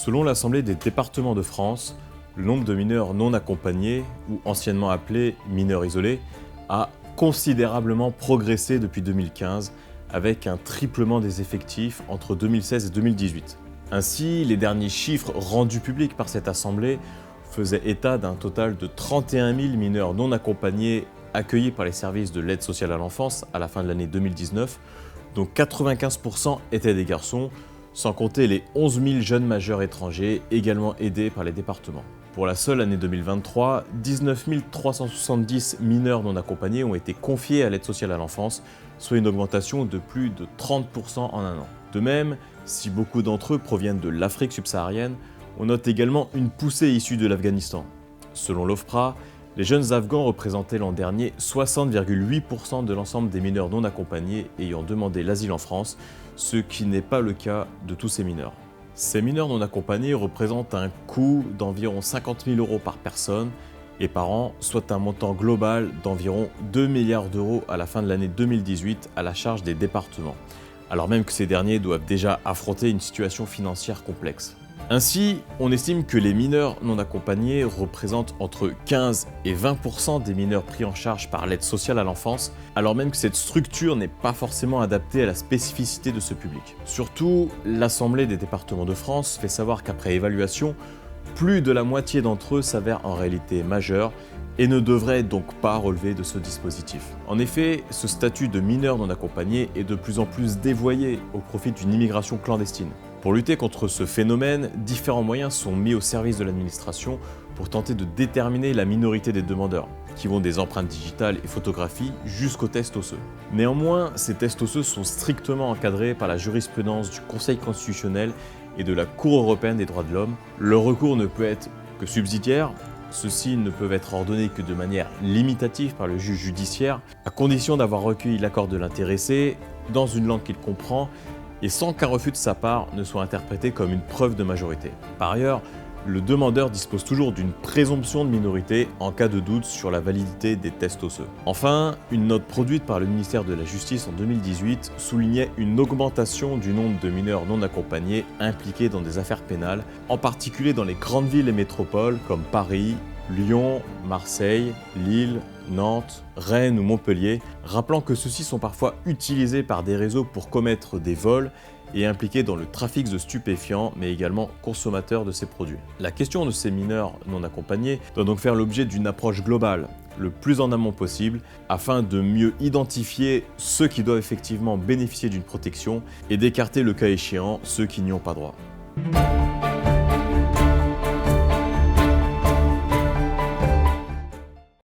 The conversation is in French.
Selon l'Assemblée des départements de France, le nombre de mineurs non accompagnés, ou anciennement appelés mineurs isolés, a considérablement progressé depuis 2015, avec un triplement des effectifs entre 2016 et 2018. Ainsi, les derniers chiffres rendus publics par cette Assemblée faisaient état d'un total de 31 000 mineurs non accompagnés accueillis par les services de l'aide sociale à l'enfance à la fin de l'année 2019, dont 95% étaient des garçons, sans compter les 11 000 jeunes majeurs étrangers également aidés par les départements. Pour la seule année 2023, 19 370 mineurs non accompagnés ont été confiés à l'aide sociale à l'enfance, soit une augmentation de plus de 30% en un an. De même, si beaucoup d'entre eux proviennent de l'Afrique subsaharienne, on note également une poussée issue de l'Afghanistan. Selon l'OFPRA, les jeunes Afghans représentaient l'an dernier 60,8% de l'ensemble des mineurs non accompagnés ayant demandé l'asile en France, ce qui n'est pas le cas de tous ces mineurs. Ces mineurs non accompagnés représentent un coût d'environ 50 000 € par personne et par an, soit un montant global d'environ 2 milliards d'euros à la fin de l'année 2018 à la charge des départements, alors même que ces derniers doivent déjà affronter une situation financière complexe. Ainsi, on estime que les mineurs non accompagnés représentent entre 15 et 20% des mineurs pris en charge par l'aide sociale à l'enfance, alors même que cette structure n'est pas forcément adaptée à la spécificité de ce public. Surtout, l'Assemblée des départements de France fait savoir qu'après évaluation, plus de la moitié d'entre eux s'avèrent en réalité majeurs et ne devraient donc pas relever de ce dispositif. En effet, ce statut de mineur non accompagné est de plus en plus dévoyé au profit d'une immigration clandestine. Pour lutter contre ce phénomène, différents moyens sont mis au service de l'administration pour tenter de déterminer la minorité des demandeurs, qui vont des empreintes digitales et photographies jusqu'aux tests osseux. Néanmoins, ces tests osseux sont strictement encadrés par la jurisprudence du Conseil constitutionnel et de la Cour européenne des droits de l'homme. Le recours ne peut être que subsidiaire. Ceux-ci ne peuvent être ordonnés que de manière limitative par le juge judiciaire, à condition d'avoir recueilli l'accord de l'intéressé dans une langue qu'il comprend et sans qu'un refus de sa part ne soit interprété comme une preuve de majorité. Par ailleurs, le demandeur dispose toujours d'une présomption de minorité en cas de doute sur la validité des tests osseux. Enfin, une note produite par le ministère de la Justice en 2018 soulignait une augmentation du nombre de mineurs non accompagnés impliqués dans des affaires pénales, en particulier dans les grandes villes et métropoles comme Paris, Lyon, Marseille, Lille, Nantes, Rennes ou Montpellier, rappelant que ceux-ci sont parfois utilisés par des réseaux pour commettre des vols et impliqués dans le trafic de stupéfiants, mais également consommateurs de ces produits. La question de ces mineurs non accompagnés doit donc faire l'objet d'une approche globale, le plus en amont possible, afin de mieux identifier ceux qui doivent effectivement bénéficier d'une protection et d'écarter le cas échéant ceux qui n'y ont pas droit.